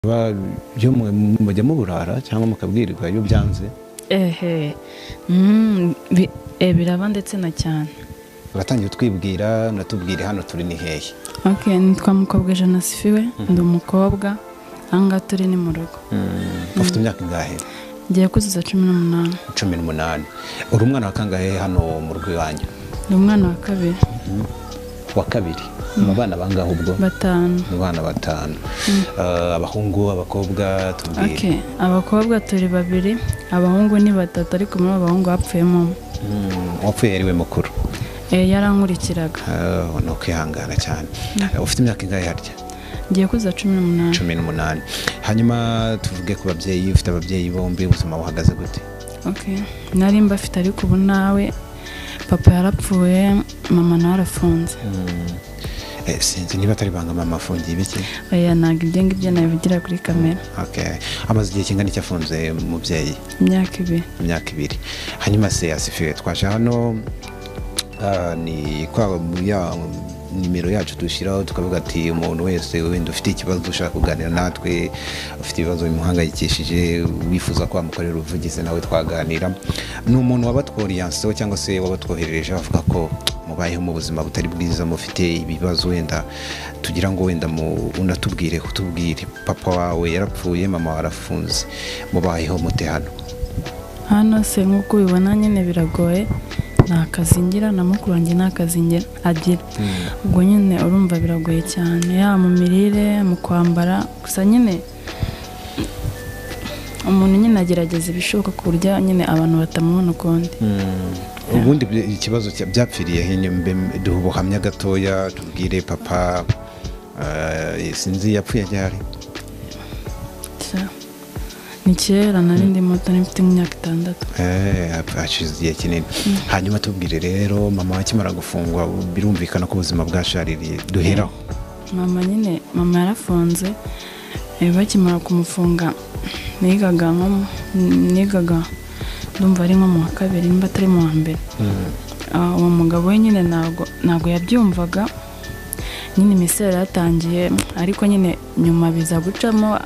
byo mujya muburara cyangwa mukabwirirwa iyo byanze biraba ndetse na cyane batangiye twibwira natubwire hano turi ni hehe. Okay, nitwa Mukobwa Jana Sifiwe, ndi umukobwa anga turi ni mu rugo. Ufite imyaka ingahe? Ngiye kuzuza 18. 18. Uri umwana wa kangahe hano mu rugo iwanyu? Ni umwana wa kabiri. Wa kabiri. Mu bana bangahe ubwo? 5. Mu bana 5. Abahungu abakobwa tubwire. Okay, abakobwa turi 2, abahungu ni 3 ariko muri abahungu hapfuyemo. Wapfuye ariwe mukuru? Yarankurikiraga. No kwihangana cyane. Ufite imyaka ingahe harya? Ngiye kuzuza 18. 18. Hanyuma tuvuge ku babyeyi, ufite ababyeyi bombi ubuzima buhagaze gute? Okay, nari mbafite ariko ubu nawe papa yarapfuye, mama nawe arafunze. Sinzi niba atari banga mama afungiye ibiki? Oya, ntabwo ibyo ngibyo nabivugira kuri kamera. Okay. Amaze igihe kingana iki afunze umubyeyi? Imyaka 2. Imyaka 2. Hanyuma se Asifiwe twaje hano ni kwa nimero yacu dushiraho tukavuga ati umuntu wese wenda ufite ikibazo ushaka kuganira natwe, ufite ibibazo bimuhangayikishije wifuza ko amukorera ubuvugizi nawe twaganira. Ni umuntu wabatworiyanse cyangwa se wabatwoherereje bavuga ko mubayeho mu buzima butari bwiza, mufite ibibazo wenda tugira ngo wenda unatubwire kutubwire papa wawe yarapfuye, mama warafunze, mubayeho mute hano se nkuko ubibona nyine biragoye, nakazingira na mukuru wanjye nakazingira agira. Ubwo nyine urumva biragoye cyane, ya mu mirire mu kwambara, gusa nyine umuntu nyine agerageza ibishoboka ku buryo nyine abantu batamubona ukundi. Ubundi ikibazo byapfiriye henyumbe duhubuhamya gatoya tubwire papa sinzi yapfuye ryari? Ni kera nari ndi muto mfite imyaka 6. Hashize igihe kinini. Hanyuma tubwire rero mama akimara gufungwa birumvikana ko ubuzima bwashaririye, duheraho. Mama yarafunze, bakimara kumufunga nigaga ndumva ari nko mu wa 2 nimba atari mu wa 1. Uwo mugabo we nyine ntago yabyumvaga, nyine imisere yatangiye ariko nyine nyuma biza gucamo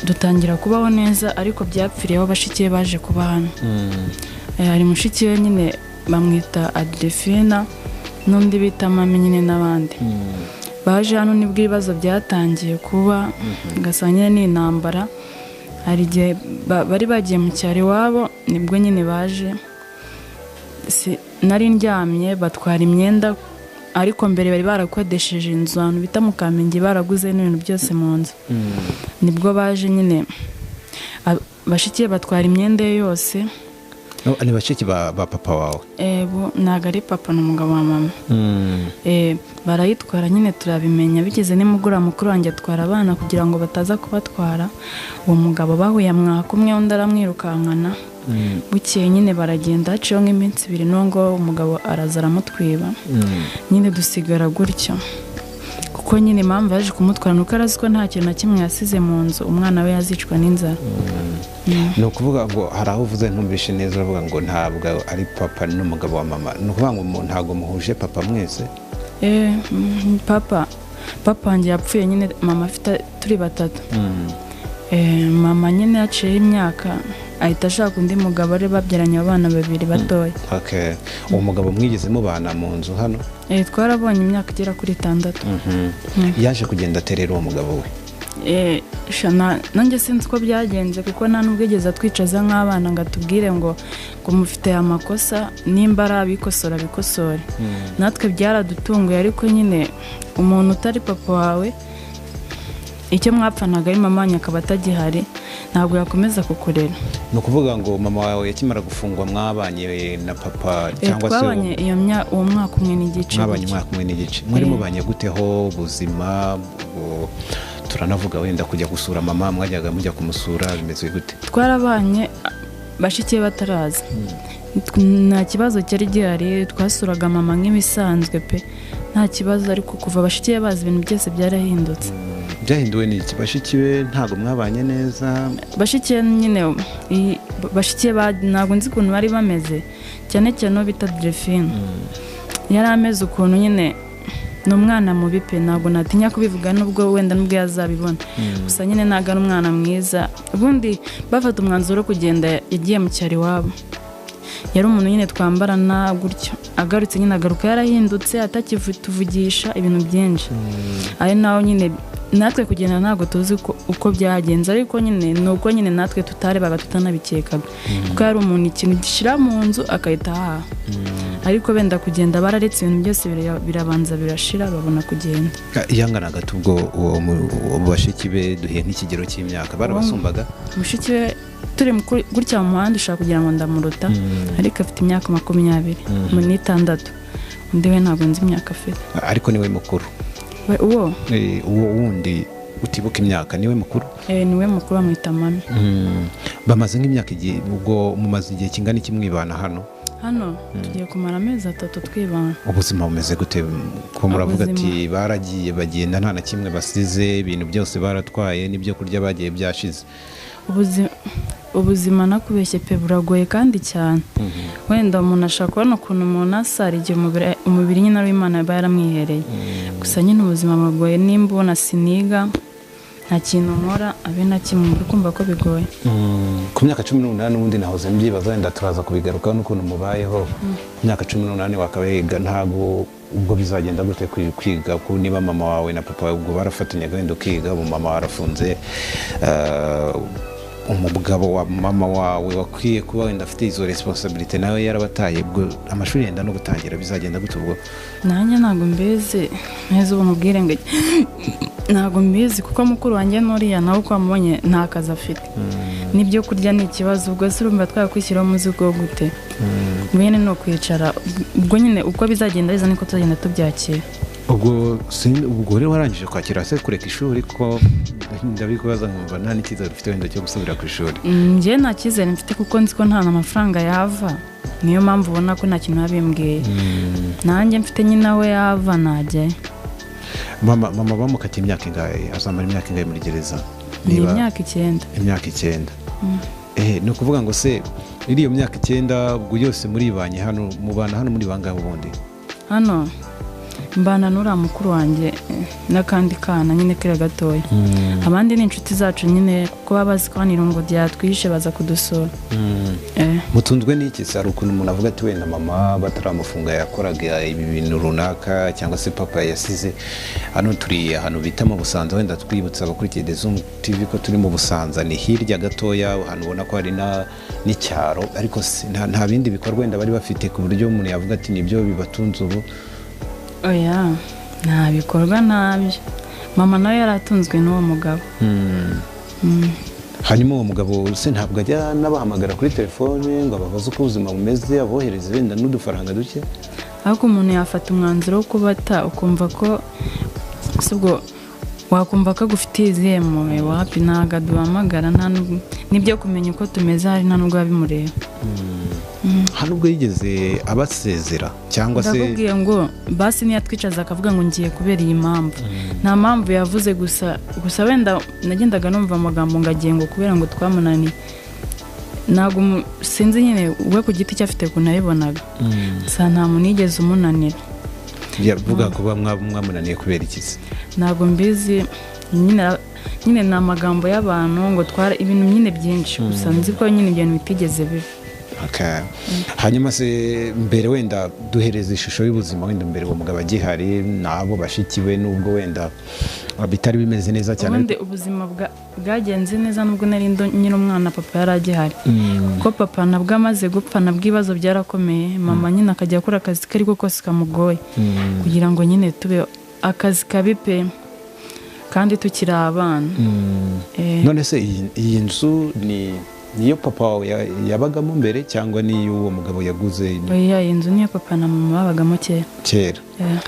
dutangira kubaho neza, ariko byapfiriyeho bashikiye baje kuba hano. Hari mushiki we nyine bamwita Adrefina n'undi bita mami nyine n'abandi baje hano nibwo ibibazo byatangiye kuba, gasanye n'intambara. Hari igihe bari bagiye mu cyaro iwabo nibwo nyine baje, nari ndyamye batwara imyenda, ariko mbere bari barakodesheje inzu ahantu bita mu Kamenge, baraguze n'ibintu byose mu nzu. Nibwo baje nyine bashikiye batwara imyenda yose. Ni bashiki ba papa wawe? Ntago ari papa n'umugabo wa mama. Barayitwara nyine turabimenya, bigeze nimugura mukuru wanjye atwara abana kugira ngo bataza kubatwara. Uwo mugabo bahuye mwaka umwe undi aramwirukankana. Bukeye nyine baragenda, haciyeho nk'iminsi 2 n'ubwo umugabo araza aramutwiba. Nyine dusigara gutyo, kuko nyine impamvu yaje kumutwara nuko arazi ko nta kintu na kimwe yasize mu nzu, umwana we yazicwa n'inzara. Ni ukuvuga ngo hari aho uvuze ntumvishe neza uravuga ngo ntabwo ari papa n'umugabo wa mama, ni ukuvuga ngo ntabwo muhuje papa mwese? Papa wanjye yapfuye nyine mama afite turi 3. Mama nyine yaciye imyaka ahita ashaka undi mugabo, ari babyaranye abana 2 batoya. Okay. Uwo mugabo mwigeze mubana mu nzu hano? Twarabonye imyaka igera kuri 6. Yaje kugenda aterera uwo mugabo we? Nanjye sinzi uko byagenze, kuko nta n'ubwo yigeze atwicaza nk'abana ngo atubwire ngo mufite amakosa, nimba ari abikosora bikosore. Natwe byaradutunguye, ariko nyine umuntu utari papa wawe icyo mwapfanaga ari mama wanyu akaba atagihari, ntabwo yakomeza kukurera. Ni ukuvuga ngo mama wawe yakimara gufungwa mwabanye na papa cyangwa se twabanye uwo mwaka umwe n'igice? Mwabanye umwaka umwe n'igice. Muri mubanye guteho ubuzima? Turanavuga wenda kujya gusura mama, mwajyaga mujya kumusura, bimeze gute? Twarabanye bashikiye bataraza, nta kibazo cyari gihari, twasuraga mama nk'ibisanzwe pe, nta kibazo. Ariko kuva bashikiye bazi ibintu byose byarahindutse. Byahinduwe n'iki? Bashikiye ntabwo mwabanye neza? Bashikiye nyine bashikiye ntabwo nzi ukuntu bari bameze, cyane cyane bita Adrefina. Yari ameze ukuntu nyine ni umwana mubi pe ntabwo natinya kubivuga nubwo wenda nubwo yazabibona gusa nyine ntabwo ari umwana mwiza ubundi bafata umwanzuro wo kugenda yagiye mu cyaro iwabo yari umuntu nyine twambarana gutyo agarutse nyine agaruka yarahindutse atakituvugisha ibintu byinshi ari naho nyine natwe kugenda ntabwo tuzi uko byagenze ariko nyine ni uko nyine natwe tutarebaga tutanabikekaga kuko hari umuntu ikintu gishyira mu nzu akahita ahaha ariko benda kugenda bararetse ibintu byose birabanza birashira babona kugenda yanganaga tubwo uwo bashiki be duhiye nk'ikigero cy'imyaka barabasumbaga mushiki we turi gutya mu muhanda ushaka kugira ngo ndamuruta ariko afite imyaka 26 undi we ntabwo nzi imyaka afite ariko niwe mukuru uwo wundi utibuka imyaka niwe mukuru niwe mukuru bamwita mami bamaze nk'imyaka igihe ubwo mumaze igihe kingana iki mwibana hano tugiye kumara amezi 3 twibana ubuzima bumeze gute ko muravuga ati baragiye bagenda nta na kimwe basize ibintu byose baratwaye n'ibyo kurya bagiye byashize ubuzima nakubeshye pe buragoye kandi cyane wenda umuntu ashaka kubona ukuntu umuntu asara igihe umubiri nyine ari Imana yaba yaramwihereye gusa nyine ubuzima buragoye nimba ubona siniga nta kintu nkora abe na kimwe uri kumva ko bigoye ku myaka 18 n'ubundi nahoze mbyibaza wenda turaza kubigarukaho n'ukuntu mubayeho imyaka 18 wakabiga ntago ubwo bizagenda gute kwiga ko niba mama wawe na papa ubwo barafatanyaga wenda ukiga mama warafunze umugabo wa mama wawe wakwiye kuba wenda afite izo responsibility nawe yarabataye ubwo amashuri yenda no gutangira bizagenda gute ubwo nanjye ntago mbeze neza ubu mubwire ngo ntago mbizi kuko mukuru wanjye nuriya nawe uko amubonye nta kazi afite n'ibyo kurya ni ikibazo ubwo se urumva twakwishyiraho umuzigo gute mwene no kwicara ubwo nyine uko bizagenda biza niko tuzagenda tubyakira ubwo rero warangije kwakira se kureka ishuri ko ndabikubaza nkumva nta n'icyizere ufite wenda cyo gusubira ku ishuri njye nta cyizere mfite kuko nzi ko nta n'amafaranga yava niyo mpamvu ubona ko nta kintu yabimbwiye nanjye mfite nyine we yava najyayo mama bamukatiye imyaka ingahe azamara imyaka ingahe muri gereza ni imyaka 9 ni ukuvuga ngo se iriyo myaka 9 ubwo yose muribanye hano mubana hano muri bangahe ubundi hano mbana n'uriya mukuru wanjye n'akandi kana nyine kera gatoya abandi ni inshuti zacu nyine kuko baba bazi ko hano irungo ryatwishe baza kudusura mutunzwe n'iki se hari ukuntu umuntu avuga ati wenda mama bataramufunga yakoraga ibi bintu runaka cyangwa se papa yasize hano turi ahantu bita mu Busanza wenda twibutsa abakurikiye The Zoom TV ko turi mu Busanza ni hirya gatoya ahantu ubona ko hari n'icyaro ariko nta bindi bikorwa wenda bari bafite ku buryo umuntu yavuga ati nibyo bibatunze ubu oya nta bikorwa ntabyo mama nawe yaratunzwe n'uwo mugabo hanyuma uwo mugabo se ntabwo ajya n'abahamagara kuri telefone ngo ababaze uko ubuzima bumeze abohereze wenda n'udufaranga duke ariko umuntu yafata umwanzuro wo kubata ukumva ko ubwo wakumva ko agufitiye izihe mpuhwe wapi ntabwo aduhamagara n'ibyo kumenya uko tumeze hari nta nubwo bimureba hano ubwo yigeze abasezera cyangwa se ndakubwiye ngo basi niyatwicaza akavuga ngo ngiye kubera iyi mpamvu nta mpamvu yavuze gusa wenda nagendaga numva amagambo ngo agiye ngo kubera ngo twamunaniye ntabwo sinzi nyine we ku giti cye afite ukuntu yabibonaga gusa nta muntu yigeze umunanira yavuga kuba mwamunaniye kubera iki se ntabwo mbizi nyine ni amagambo y'abantu ngo twara ibintu nyine byinshi gusa nzi ko nyine ibintu bitigeze biba hanyuma se mbere wenda duhereza ishusho y'ubuzima wenda mbere uwo mugabo agihari nabo bashikiwe n'ubwo wenda bitari bimeze neza cyane ubundi ubuzima bwagenze neza nubwo nari nyine umwana papa yari agihari kuko papa nabwo amaze gupfa nabwo ibibazo byarakomeye mama nyine akajya akora akazi kari ko kose kamugoye kugira ngo nyine tube akazi kabi pe kandi tukiri abana none se iyi nzu niyo papa wawe yabagamo mbere cyangwa niyo uwo mugabo yaguze oya iyi nzu niyo papa na mama babagamo kera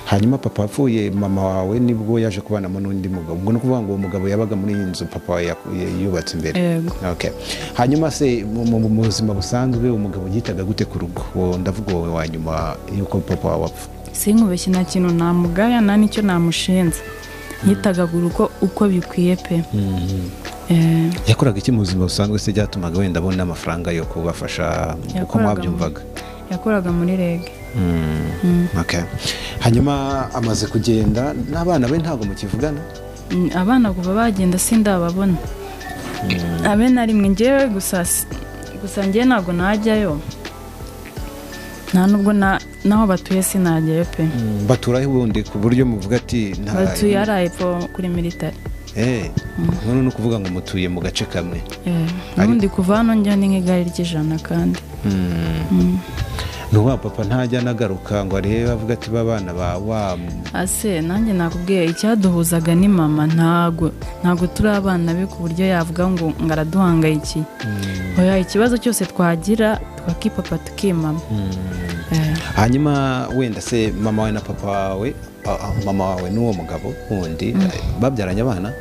hanyuma papa apfuye mama wawe nibwo yaje kubanamo n'undi mugabo ubwo no kuvuga ngo uwo mugabo yabaga muri iyi nzu papa yubatse imbere hanyuma se mu buzima busanzwe umugabo yitaga gute ku rugo ndavuga wowe wa nyuma yuko papa wawe apfa sinkubeshye nta kintu namugaya nta n'icyo namushinze yitaga uko bikwiye pe yakoraga iki mu buzima busanzwe se byatumaga wenda abona amafaranga yo kubafasha uko mwabyumvaga yakoraga muri rege Okay. Hanyuma amaze kugenda n'abana be ntabwo mukivugana? Abana kuva bagenda sindababona. Abe na rimwe ngewe gusa ngewe ntabwo najyayo, nta nubwo naho batuye sinajyayo pe. Baturahe ubundi ku buryo muvuga ati batuye ari epfo kuri military. None no kuvuga ngo mutuye mu gace kamwe. Ubundi kuva hano njya ni nk'igare ry'ijana kandi. Nuwa papa ntajya nagaruka ngo arebe avuga ati babana bawa ase nanjye nakubwiye icyaduhuzaga ni mama, ntago turi abana be ku buryo yavuga ngo ngaraduhangayikiye. Oya, ikibazo cyose twagira twakipapa tukimama. Hanyuma wenda se mama we na papa wawe, mama wawe n'uwo mugabo wundi babyaranye abana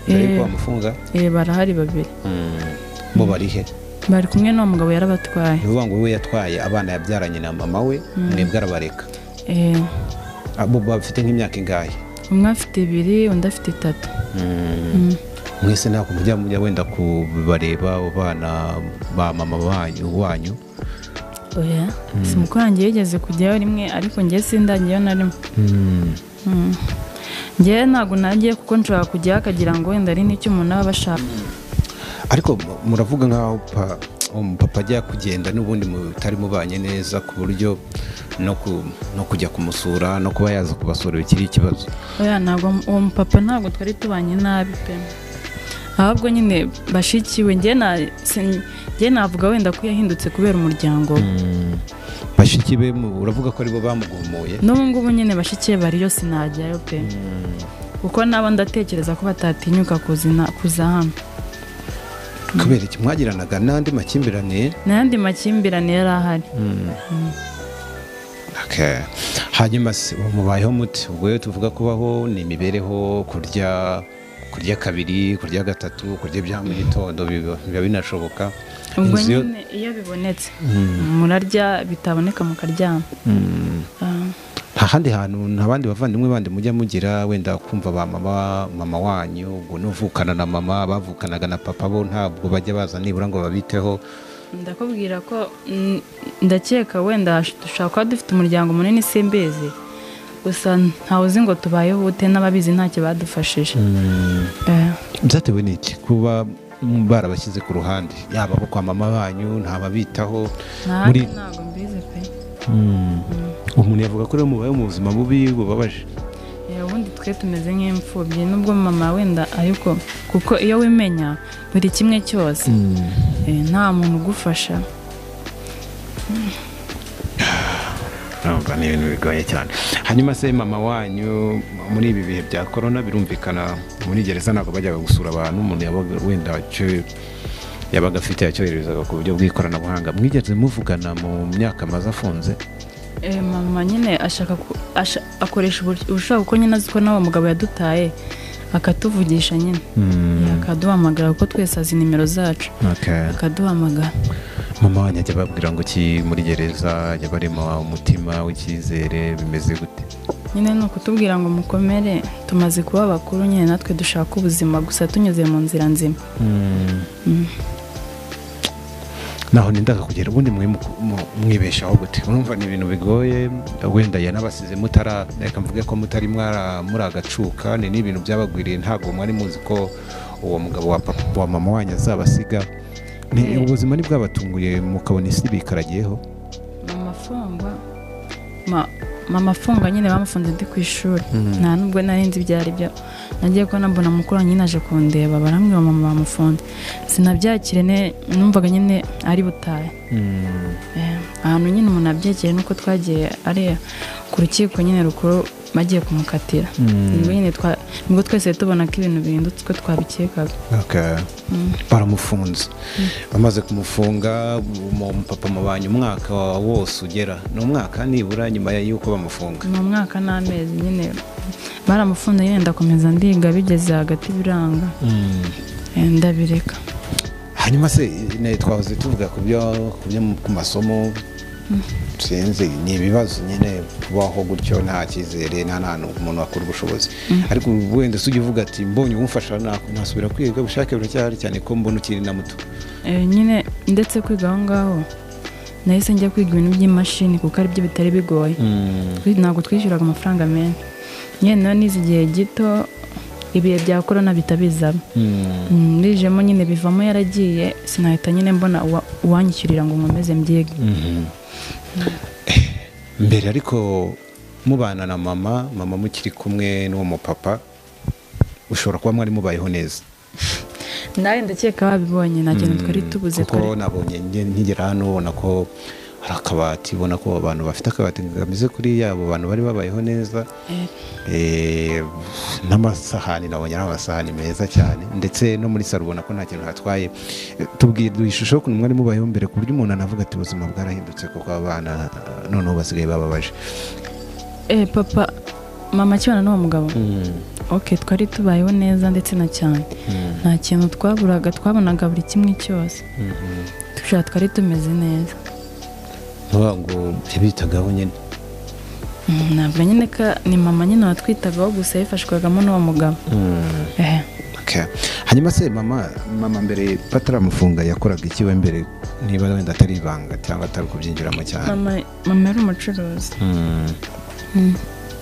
mbere ko bamufunga? Barahari babiri. Bo barihe? Bari kumwe n'uwo mugabo yarabatwaye. Uvuga ngo we yatwaye abana yabyaranye na mama we, mwebwe arabareka. Abo bafite nk'imyaka ingahe? Umwe afite 2, undi afite 3. Mwese ntabwo mujya wenda kubareba abana ba mama wanyu? Oya, simukurangiye yigeze kujyayo rimwe ariko ngiye sindagiyeyo na rimwe. Ngiye ntabwo nagiye kuko nshobora kujyayo akagira ngo wenda ari n'icyo umuntu aba ashaka. Ariko muravuga nkaho papa ajya kugenda n'ubundi mutari mubanye neza ku buryo no kujya kumusura no kuba yaza kubasura bikiri ikibazo? Oya, ntabwo uwo papa ntabwo twari tubanye nabi pe, ahubwo nyine bashikiwe. Ngiye navuga wenda ko yahindutse kubera umuryango. Bashiki be uravuga ko aribo bamugumuye? N'ubu ngubu nyine bashikiye bariyo sinajyayo pe, kuko nabo ndatekereza ko batatinyuka kuza hano. Kubera iki mwagiranaga n'andi makimbirane? N'andi makimbirane yari ahari. Okay. Hanyuma se mubayeho muti? Ubwo tuvuga kubaho ni imibereho, kurya kabiri, kurya gatatu, kurya bya mu gitondo biba binashoboka? Ubwo nyine iyo bibonetse murarya, bitaboneka mukaryama. Nta handi hantu nta bandi bavandimwe bandi mujya mugira wenda kumva ba mama wanyu ubwo nuvukana na mama bavukanaga na papa bo ntabwo bajya baza nibura ngo babiteho? Ndakubwira ko ndakeka wenda dushaka kuba dufite umuryango munini simbizi, gusa ntawe uzi ngo tubayeho ute, n'ababizi ntacyo badufashije. Byatewe n'iki kuba barabashyize ku ruhande, yaba abo kwa mama banyu ntababitaho? Ntabwo mbizi pe. Umuntu yavuga ko rero mubayeho mu buzima bubi bubabaje? Ubundi twe tumeze nk'imfubyi nubwo mama wenda, ariko kuko iyo wimenya buri kimwe cyose nta muntu ugufasha. Ni ibintu bigoye cyane. Hanyuma se mama wanyu muri ibi bihe bya corona birumvikana muri gereza ntabwo bajyaga gusura abantu, umuntu yabaga wenda yabaga afite yacyoherezaga ku buryo bw'ikoranabuhanga. Mwigeze muvugana mu myaka amaze afunze? Mama nyine akoresha ubushaka kuko nyine azi ko n'uwo mugabo yadutaye akatuvugisha nyine, akaduhamagara kuko twese azi nimero zacu, akaduhamagara. Mama wanyu ajya babwira ngo ki muri gereza, ajya barema umutima w'icyizere, bimeze gute? Nyine ni ukutubwira ngo mukomere, tumaze kuba bakuru nyine natwe dushaka ubuzima gusa tunyuze mu nzira nzima. Naho nindaka kugera ubundi mwibeshaho gute? Urumva ni ibintu bigoye, wenda yanabasize reka mvuge ko mutari muri agacuka, ni n'ibintu byabagwiriye, ntabwo mwari muzi ko uwo mugabo wa mama wanyu azabasiga. Ubuzima ni bwabatunguye mukabona isi bikaragiyeho? Mama afunga nyine bamufunze ndi ku ishuri, nta nubwo nari nzi ibyo ari byo. Nagiye ko nabona mukuru nyine aje kundeba, barambwira mama bamufunze, sinabyakire, numvaga nyine ari butaye. Ahantu nyine umuntu abyakire nuko twagiye ari ku rukiko nyine rukuru bagiye kumukatira, nibwo twese tubona ko ibintu bihindutse uko twabikekaga. Baramufunze. Bamaze kumufunga papa mubanye umwaka wose ugera? Ni umwaka nibura nyuma y'uko bamufunga? Ni umwaka n'amezi nyine baramufunze nyine, ndakomeza ndiga, bigeze hagati biranga ndabireka. Hanyuma se twahoze tuvuga ku masomo, sinzi ni ibibazo nyine kubaho gutyo nta cyizere, nta hantu umuntu akora ubushobozi. Ariko wenda ujya uvuga ati mbonye umufasha nasubira kwiga, ubushake buracyahari cyane ko mbona ukiri na muto. Nyine ndetse kwiga aho ngaho nahise njya kwiga ibintu by'imashini kuko aribyo bitari bigoye. Ntabwo twishyuraga amafaranga menshi. Nyine nayo nize igihe gito ibihe bya korona bitabizamo. Ndijemo nyine bivamo yaragiye sinahita nyine mbona uwanyishyurira ngo nkomeze mbyige. Mbere ariko mubana na mama mukiri kumwe n'uwo mupapa ushobora kuba mwari mubayeho neza. Nawe ndakeka wabibonye nta kintu twari tubuze. Kuko nabonye nkigera hano ubona ko hari akabati, ubona ko abantu bafite akabati kameze kuri yabo bantu bari babayeho neza. N'amasahani nabonye ari amasahani meza cyane, ndetse no muri salo ubona ko nta kintu hatwaye. Tubwire ishusho y'ukuntu mwari mubayeho mbere ku buryo umuntu anavuga ati ubuzima bwarahindutse kuko abana noneho basigaye bababaje. Papa mama akibana n'uwo mugabo twari tubayeho neza ndetse na cyane. Nta kintu twaburaga, twabonaga buri kimwe cyose. Twari tumeze neza. Ngo byabitagaho nyine. Ntabwo nyine ni mama nyine watwitagaho gusa yifashwagamo n'uwo mugabo. Hanyuma se mama mbere bataramufunga yakoraga iki we mbere, niba wenda atari ibanga cyangwa atari kubyinjiramo cyane? Mama yari umucuruzi.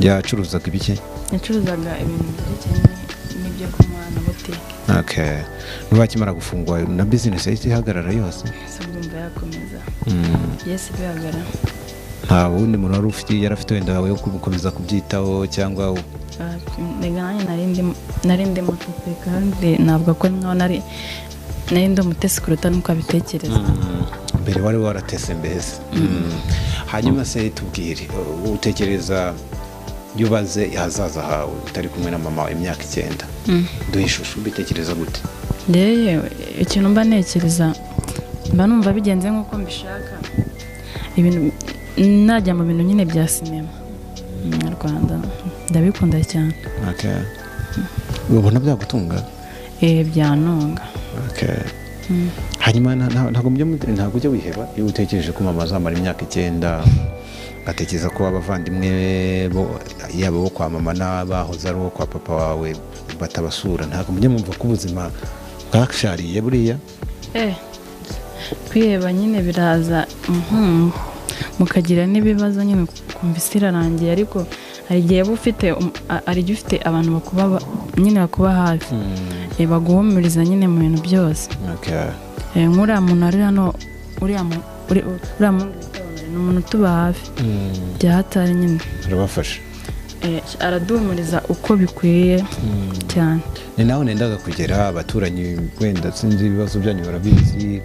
Yacuruzaga ibiki? Yacuruzaga ibintu byerekeranye n'ibyo kunywa na butike. N'ubakimara gufungwa na business yahise ihagarara yose? Sibumva yakomeza. Yes bihagarara. Nta wundi muntu wari ufite yarafite wenda yo gukomeza kubyitaho cyangwa? Nari ndi mutupe kandi ntabwo ko nari ndi umutesi kuruta nuko abitekereza. Mbere wari waratese mbese. Hanyuma se tubwire utekereza yubaze hazaza hawe utari kumwe na mama imyaka 9. Duhe ishusho ubitekereza gute? Yewe ikintu mba nekereza mba numva bigenze nk'uko mbishaka. Ibintu najya mu bintu nyine bya sinema mu Rwanda ndabikunda cyane. Ubona byagutunga? Byanunga. Hanyuma ntabwo ujya wiheba iyo utekereje ko mama azamara imyaka 9, gatekereza ko abavandimwe yabo bo kwa mama n'abahoze ari bo kwa papa wawe batabasura, ntabwo mujye mwumva ko ubuzima bwashariye buriya? Kwiheba nyine biraza mukagira n'ibibazo nyine kumva isi irarangiye, ariko hari igihe ufite abantu bakuba hafi baguhumuriza nyine mu bintu byose. Nk'uriya muntu ari hano uriya muntu ni umuntu utuba hafi bya hatari nyine, arabafasha, araduhumuriza uko bikwiye cyane. Ni nawe nendaga kugera abaturanyi wenda sinzi ibibazo byanyu barabizi?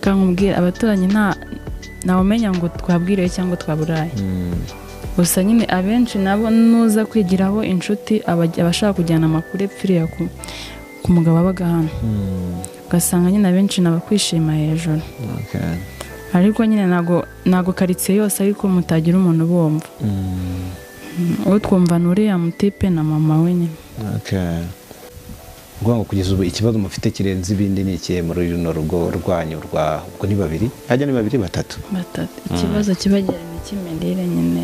Kankubwira abaturanyi ntawumenya ngo twabwiriwe cyangwa twaburaye. Gusa nyine abenshi nabo nuza kwigiraho inshuti abashaka kujyana amakuru epfiriya ku mugabo wabaga hano, ugasanga nyine abenshi nabakwishima hejuru. Ariko nyine ntago karitsiye yose ariko mutagira umuntu bumva. Uwo twumva n'uriya mutipe na mama we nyine. Ngo kugeza ubu ikibazo mufite kirenze ibindi ni ikihe muri runo rugo rwanyu ubwo ni 2? Hajya ni 2 batatu? Ikibazo kibagera ni cy'imirire nyine.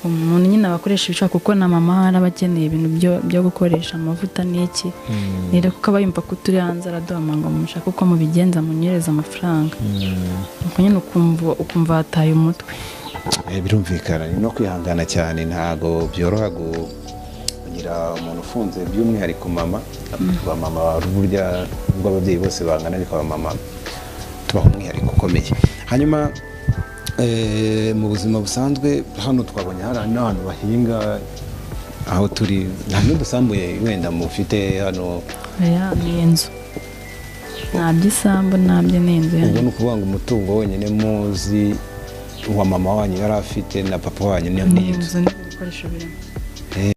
Umuntu nyine abakoresha ibishaka kuko na mama arabakeneye ibintu byo gukoresha amavuta n'iki. Nire kuko abayumva ko turi hanze araduhama ngo mushaka uko mubigenza munyereza amafaranga. Nuko nyine ukumva hataye umutwe. Birumvikana no kwihangana cyane, ntago byoroha kugira umuntu ufunze by'umwihariko mama. Ba mama burya ubwo ababyeyi bose bangana ariko ba mama tubaho umwihariko ukomeye. Hanyuma mu buzima busanzwe hano twabonye hari n'abantu bahinga aho turi, nta n'udusambuye wenda mufite hano? Ni inzu, ntabyo isambu ntabyo ni inzu. Ubwo ni ukuvuga ngo umutungo wenyine muzi wa mama wanyu yari afite na papa wanyu ni inzu n'ibikoresho birimo.